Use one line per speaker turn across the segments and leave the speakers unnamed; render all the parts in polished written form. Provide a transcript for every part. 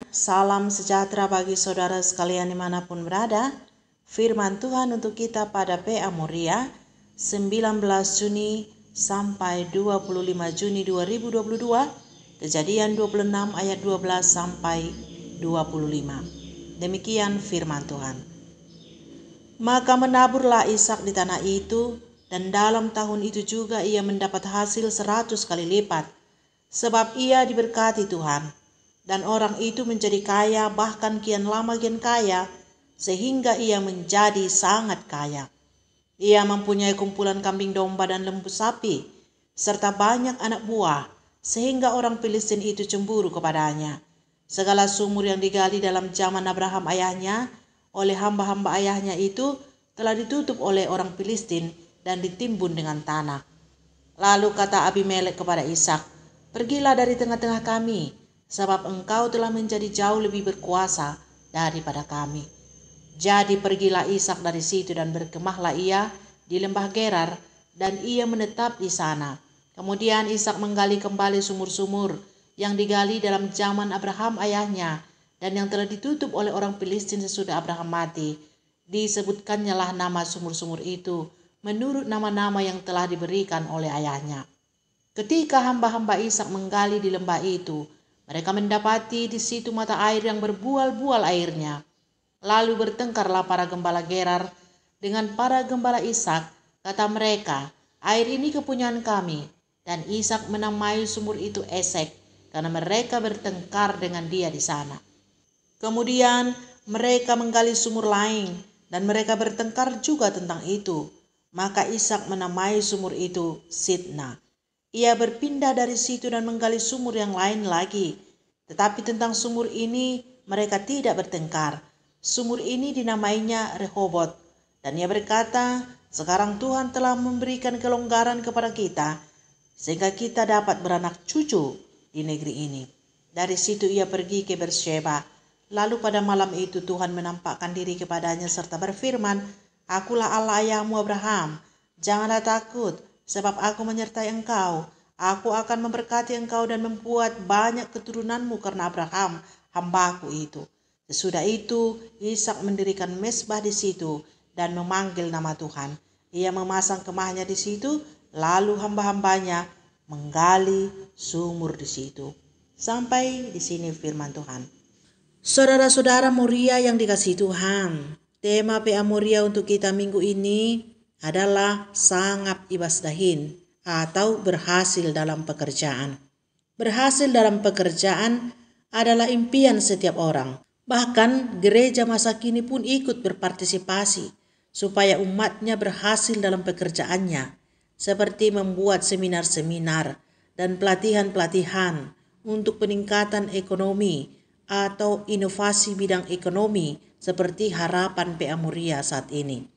Salam sejahtera bagi saudara sekalian dimanapun berada. Firman Tuhan untuk kita pada PA Moria 19 Juni sampai 25 Juni 2022, Kejadian 26 ayat 12 sampai 25. Demikian firman Tuhan. Maka menaburlah Ishak di tanah itu, dan dalam tahun itu juga ia mendapat hasil 100 kali lipat, sebab ia diberkati Tuhan. Dan orang itu menjadi kaya, bahkan kian lama kian kaya, sehingga ia menjadi sangat kaya. Ia mempunyai kumpulan kambing domba dan lembu sapi, serta banyak anak buah, sehingga orang Filistin itu cemburu kepadanya. Segala sumur yang digali dalam zaman Abraham ayahnya, oleh hamba-hamba ayahnya itu, telah ditutup oleh orang Filistin dan ditimbun dengan tanah. Lalu kata Abimelek kepada Ishak, "Pergilah dari tengah-tengah kami, sebab engkau telah menjadi jauh lebih berkuasa daripada kami." Jadi pergilah Ishak dari situ dan berkemahlah ia di lembah Gerar, dan ia menetap di sana. Kemudian Ishak menggali kembali sumur-sumur yang digali dalam zaman Abraham ayahnya, dan yang telah ditutup oleh orang Filistin sesudah Abraham mati. Disebutkannya lah nama sumur-sumur itu menurut nama-nama yang telah diberikan oleh ayahnya. Ketika hamba-hamba Ishak menggali di lembah itu, mereka mendapati di situ mata air yang berbual-bual airnya. Lalu bertengkarlah para gembala Gerar dengan para gembala Ishak. Kata mereka, "Air ini kepunyaan kami." Dan Ishak menamai sumur itu Esek, karena mereka bertengkar dengan dia di sana. Kemudian mereka menggali sumur lain, dan mereka bertengkar juga tentang itu. Maka Ishak menamai sumur itu Sitna. Ia berpindah dari situ dan menggali sumur yang lain lagi. Tetapi tentang sumur ini mereka tidak bertengkar. Sumur ini dinamainya Rehobot. Dan ia berkata, "Sekarang Tuhan telah memberikan kelonggaran kepada kita, sehingga kita dapat beranak cucu di negeri ini." Dari situ ia pergi ke Beersheba. Lalu pada malam itu Tuhan menampakkan diri kepadanya serta berfirman, "Akulah Allah ayahmu Abraham. Janganlah takut, sebab aku menyertai engkau. Aku akan memberkati engkau dan membuat banyak keturunanmu karena Abraham, hambaku itu." Sesudah itu, Ishak mendirikan mezbah di situ dan memanggil nama Tuhan. Ia memasang kemahnya di situ, lalu hamba-hambanya menggali sumur di situ. Sampai di sini firman Tuhan. Saudara-saudara Moria yang dikasihi Tuhan, tema PA Moria untuk kita minggu ini adalah Sangap Ibasdahin atau berhasil dalam pekerjaan. Berhasil dalam pekerjaan adalah impian setiap orang. Bahkan gereja masa kini pun ikut berpartisipasi supaya umatnya berhasil dalam pekerjaannya, seperti membuat seminar-seminar dan pelatihan-pelatihan untuk peningkatan ekonomi atau inovasi bidang ekonomi seperti harapan PA Moria saat ini.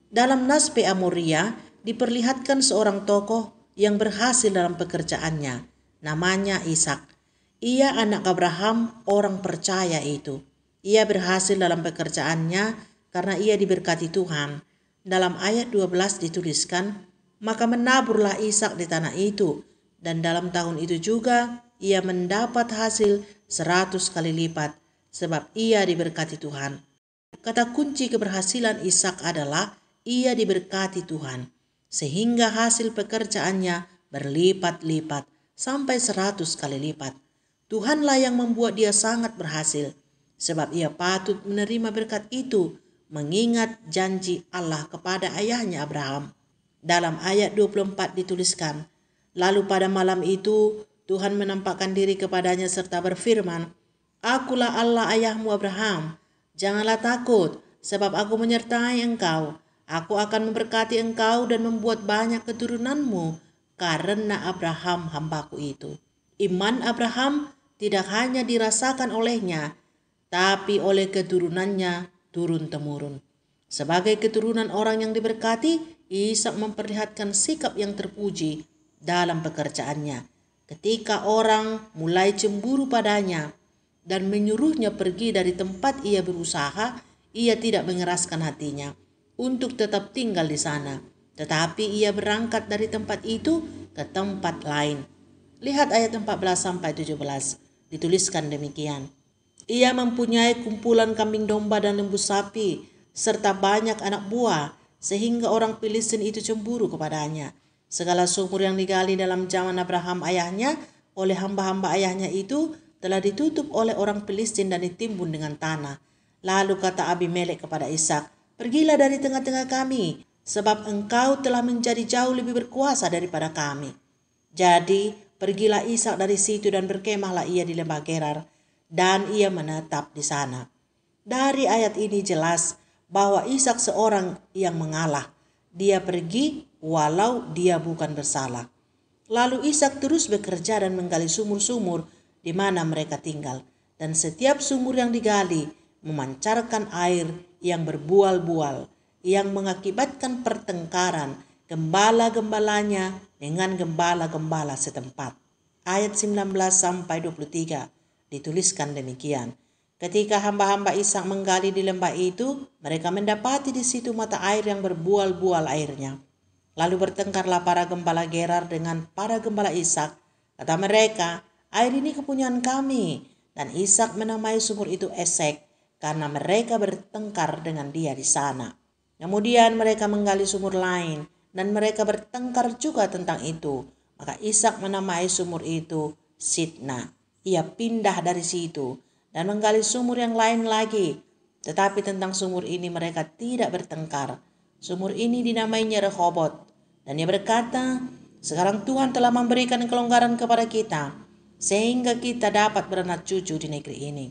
Dalam nas PA Moria diperlihatkan seorang tokoh yang berhasil dalam pekerjaannya, namanya Ishak. Ia anak Abraham, orang percaya itu. Ia berhasil dalam pekerjaannya karena ia diberkati Tuhan. Dalam ayat 12 dituliskan, "Maka menaburlah Ishak di tanah itu, dan dalam tahun itu juga ia mendapat hasil 100 kali lipat, sebab ia diberkati Tuhan." Kata kunci keberhasilan Ishak adalah ia diberkati Tuhan, sehingga hasil pekerjaannya berlipat-lipat sampai 100 kali lipat. Tuhanlah yang membuat dia sangat berhasil, sebab ia patut menerima berkat itu mengingat janji Allah kepada ayahnya Abraham. Dalam ayat 24 dituliskan, "Lalu pada malam itu Tuhan menampakkan diri kepadanya serta berfirman, 'Akulah Allah ayahmu Abraham. Janganlah takut, sebab aku menyertai engkau. Aku akan memberkati engkau dan membuat banyak keturunanmu karena Abraham hambaku itu.'" Iman Abraham tidak hanya dirasakan olehnya, tapi oleh keturunannya turun-temurun. Sebagai keturunan orang yang diberkati, Ishak memperlihatkan sikap yang terpuji dalam pekerjaannya. Ketika orang mulai cemburu padanya dan menyuruhnya pergi dari tempat ia berusaha, ia tidak mengeraskan hatinya untuk tetap tinggal di sana, tetapi ia berangkat dari tempat itu ke tempat lain. Lihat ayat 14 sampai 17, dituliskan demikian. Ia mempunyai kumpulan kambing domba dan lembu sapi, serta banyak anak buah, sehingga orang Filistin itu cemburu kepadanya. Segala sumur yang digali dalam zaman Abraham ayahnya oleh hamba-hamba ayahnya itu telah ditutup oleh orang Filistin dan ditimbun dengan tanah. Lalu kata Abimelek kepada Ishak, "Pergilah dari tengah-tengah kami, sebab engkau telah menjadi jauh lebih berkuasa daripada kami." Jadi pergilah Ishak dari situ dan berkemahlah ia di lembah Gerar, dan ia menetap di sana. Dari ayat ini jelas bahwa Ishak seorang yang mengalah. Dia pergi walau dia bukan bersalah. Lalu Ishak terus bekerja dan menggali sumur-sumur di mana mereka tinggal. Dan setiap sumur yang digali memancarkan air yang berbual-bual, yang mengakibatkan pertengkaran gembala-gembalanya dengan gembala-gembala setempat. Ayat 19 sampai 23 dituliskan demikian. Ketika hamba-hamba Ishak menggali di lembah itu, mereka mendapati di situ mata air yang berbual-bual airnya. Lalu bertengkarlah para gembala Gerar dengan para gembala Ishak. Kata mereka, "Air ini kepunyaan kami." Dan Ishak menamai sumur itu Esek, karena mereka bertengkar dengan dia di sana. Kemudian mereka menggali sumur lain, dan mereka bertengkar juga tentang itu. Maka Ishak menamai sumur itu Sitna. Ia pindah dari situ dan menggali sumur yang lain lagi. Tetapi tentang sumur ini mereka tidak bertengkar. Sumur ini dinamainya Rehobot. Dan ia berkata, "Sekarang Tuhan telah memberikan kelonggaran kepada kita, sehingga kita dapat beranak cucu di negeri ini."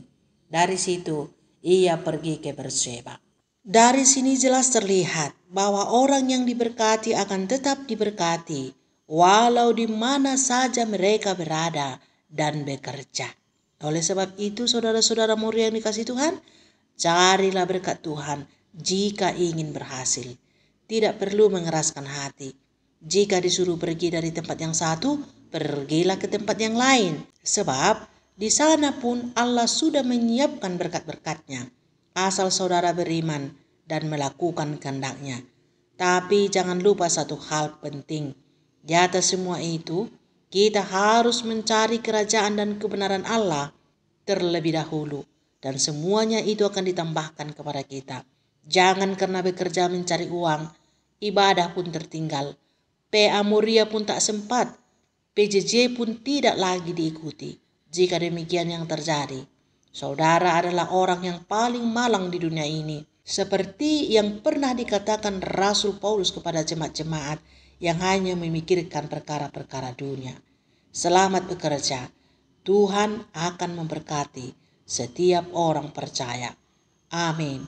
Dari situ ia pergi ke Berseba. Dari sini jelas terlihat bahwa orang yang diberkati akan tetap diberkati, walau di mana saja mereka berada dan bekerja. Oleh sebab itu, saudara-saudara mulia yang dikasihi Tuhan, carilah berkat Tuhan jika ingin berhasil. Tidak perlu mengeraskan hati. Jika disuruh pergi dari tempat yang satu, pergilah ke tempat yang lain. Sebab di sana pun Allah sudah menyiapkan berkat-berkatnya. Asal saudara beriman dan melakukan kehendak-Nya. Tapi jangan lupa satu hal penting. Di atas semua itu, kita harus mencari kerajaan dan kebenaran Allah terlebih dahulu. Dan semuanya itu akan ditambahkan kepada kita. Jangan karena bekerja mencari uang, ibadah pun tertinggal. PA Moria pun tak sempat. PJJ pun tidak lagi diikuti. Jika demikian yang terjadi, saudara adalah orang yang paling malang di dunia ini. Seperti yang pernah dikatakan Rasul Paulus kepada jemaat-jemaat yang hanya memikirkan perkara-perkara dunia. Selamat bekerja. Tuhan akan memberkati setiap orang percaya. Amin.